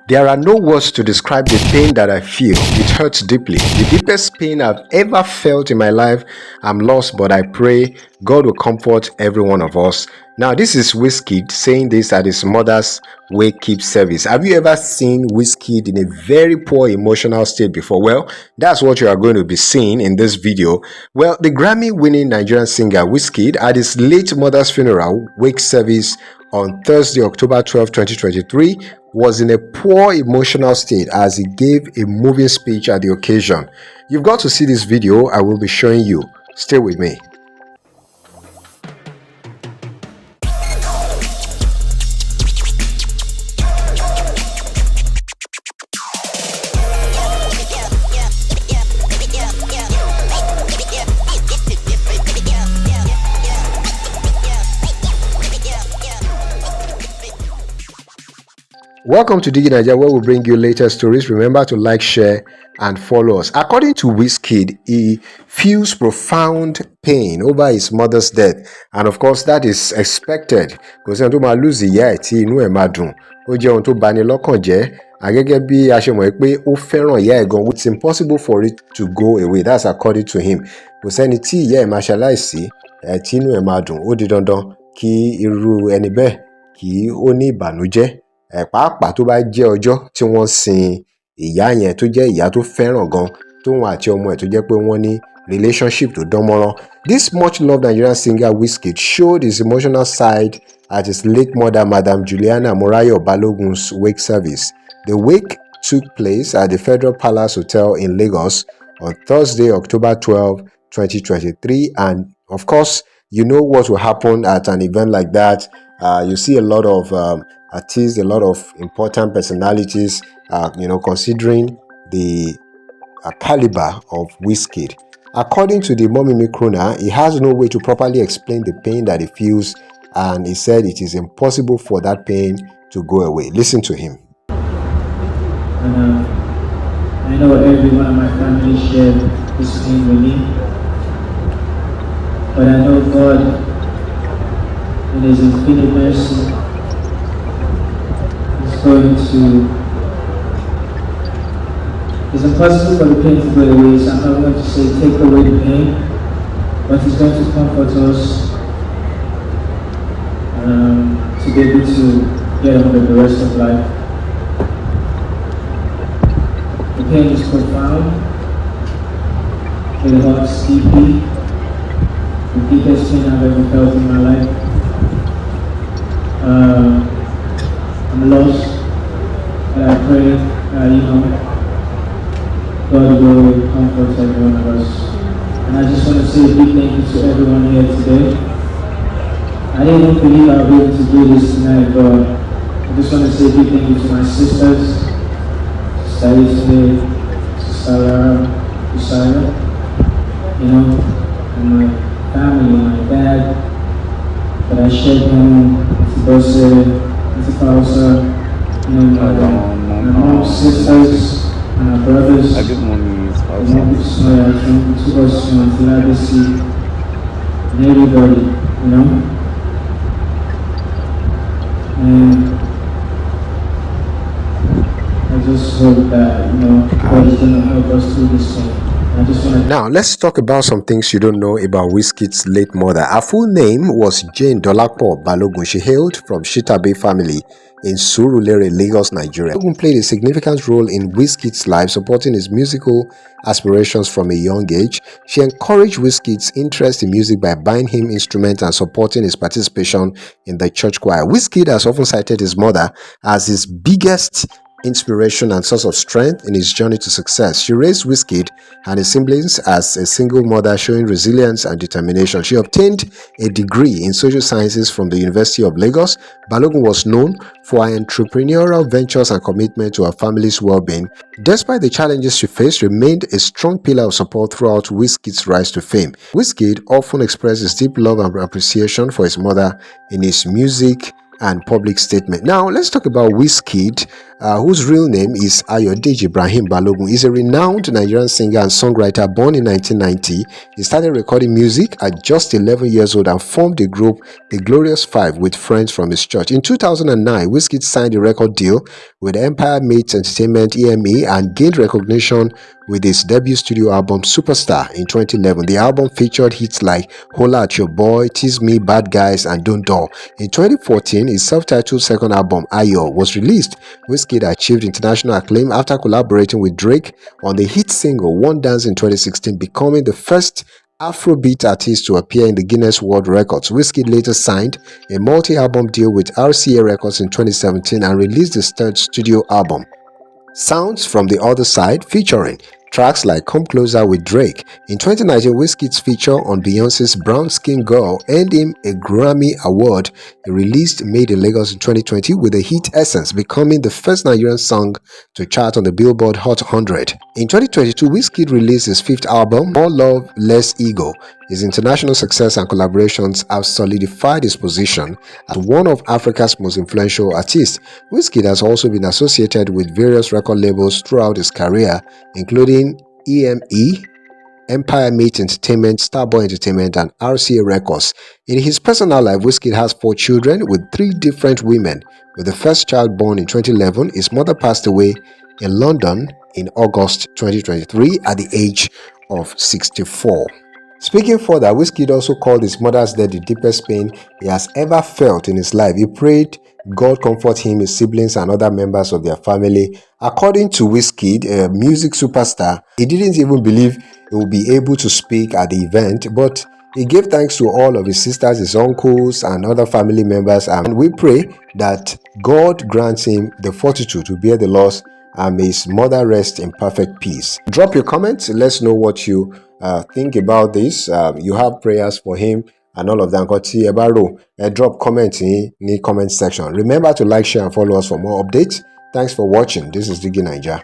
There are no words to describe the pain that I feel. It hurts deeply. The deepest pain I've ever felt in my life. I'm lost, but I pray God will comfort every one of us. Now, this is Wizkid saying this at his mother's wake-keep service. Have you ever seen Wizkid in a very poor emotional state before? Well, that's what you are going to be seeing in this video. Well, the Grammy-winning Nigerian singer Wizkid at his late mother's funeral wake service on Thursday, October 12, 2023, was in a poor emotional state as he gave a moving speech at the occasion. You've got to see this video I will be showing you. Stay with me. Welcome to DIGINAIJA, where we bring you latest stories. Remember to like, share, and follow us. According to Wizkid, he feels profound pain over his mother's death, and of course that is expected. Because ẹni tó máa lose ìyá ẹ̀ tí inú ẹ̀ máa dùn, ó jẹ́ ohun tó bani lọ́kàn jẹ́. Gẹ́gẹ́ bí a ṣe mọ̀ pé ó fẹ́ràn ìyá ẹ̀ gan, it's impossible for it to go away. That's according to him. Kò sẹ́ni tí ìyá ẹ̀ máa ṣaláìsí tí inú ẹ̀ máa dùn. Ó di dandan kí irú ẹni bẹ́ẹ̀ kí ó ní ìbànújẹ́. Pàápàá tó bá jẹ́ ọjọ́ tí wọ́n sin ìyá yẹn tó jẹ́ ìyá tó fẹ́ràn gan tóun àti ọmọ ẹ̀ tó jẹ́ pé wọ́n ní relationship tó dán mọ́rán. This much loved Nigerian singer Wizkid showed his emotional side at his late mother, Madam Juliana Morayo Balogun's wake service. The wake took place at the Federal Palace Hotel in Lagos on Thursday, October 12, 2023, and of course, you know what will happen at an event like that. You see a lot of artists, a lot of important personalities, considering the caliber of Wizkid. According to the Mommy Crooner, he has no way to properly explain the pain that he feels, and he said it is impossible for that pain to go away. Listen to him. I know everyone in my family shared this pain with me, but I know God, in His infinite mercy, it's impossible for the pain to go away, so I'm not going to say take away the pain, but He's going to comfort us to be able to get on with the rest of life. The pain is profound, it hurts deeply, the deepest pain I've ever felt in my life. I'm lost, and I pray, God will comfort every one of us. And I just want to say a big thank you to everyone here today. I didn't even believe I'd be able to do this tonight, but I just want to say a big thank you to my sisters, Sister Isabel, Sister Lara, Usara, and my family, my dad, that I shared home, to Bose, my mom's sisters, and our brothers, and everybody, and I just hope that, God is going to help us through this thing. Now, let's talk about some things you don't know about Wizkid's late mother. Her full name was Jane Dolapo Balogun. She hailed from Shitabe family in Surulere, Lagos, Nigeria. Balogun played a significant role in Wizkid's life, supporting his musical aspirations from a young age. She encouraged Wizkid's interest in music by buying him instruments and supporting his participation in the church choir. Wizkid has often cited his mother as his biggest inspiration and source of strength in his journey to success. She raised Wizkid and his siblings as a single mother, showing resilience and determination. She obtained a degree in social sciences from the University of Lagos. Balogun was known for her entrepreneurial ventures and commitment to her family's well-being. Despite the challenges she faced, remained a strong pillar of support throughout Wizkid's rise to fame. Wizkid often expressed his deep love and appreciation for his mother in his music and public statement. Now, let's talk about Wizkid. whose real name is Ayodele Ibrahim Balogun, is a renowned Nigerian singer and songwriter born in 1990. He started recording music at just 11 years old and formed the group The Glorious Five with friends from his church. In 2009, Wizkid signed a record deal with Empire Mates Entertainment EME and gained recognition with his debut studio album Superstar in 2011. The album featured hits like Holla at Your Boy, Tease Me, Bad Guys, and Don't Door. In 2014, his self-titled second album Ayo was released. Wizkid achieved international acclaim after collaborating with Drake on the hit single One Dance in 2016, becoming the first Afrobeat artist to appear in the Guinness World Records. Wizkid later signed a multi-album deal with RCA Records in 2017 and released his third studio album, Sounds from the Other Side, featuring tracks like Come Closer with Drake. In 2019, Wizkid's feature on Beyonce's Brown Skin Girl earned him a Grammy Award. He released Made in Lagos in 2020 with the hit Essence, becoming the first Nigerian song to chart on the Billboard Hot 100. In 2022, Wizkid released his fifth album, More Love, Less Ego. His international success and collaborations have solidified his position as one of Africa's most influential artists. Wizkid has also been associated with various record labels throughout his career, including EME, Empire Mates Entertainment, Starboy Entertainment, and RCA Records. In his personal life, Wizkid has 4 children with 3 different women. With the first child born in 2011, his mother passed away in London in August 2023 at the age of 64. Speaking further, Wizkid also called his mother's death the deepest pain he has ever felt in his life. He prayed God comfort him, his siblings, and other members of their family. According to Wizkid, a music superstar, he didn't even believe he would be able to speak at the event, but he gave thanks to all of his sisters, his uncles, and other family members, and we pray that God grants him the fortitude to bear the loss, and may his mother rest in perfect peace. Drop your comments. Let's know what you think about this. You have prayers for him and all of that. Drop comments in the comment section. Remember to like, share, and follow us for more updates. Thanks for watching. This is DIGINAIJA.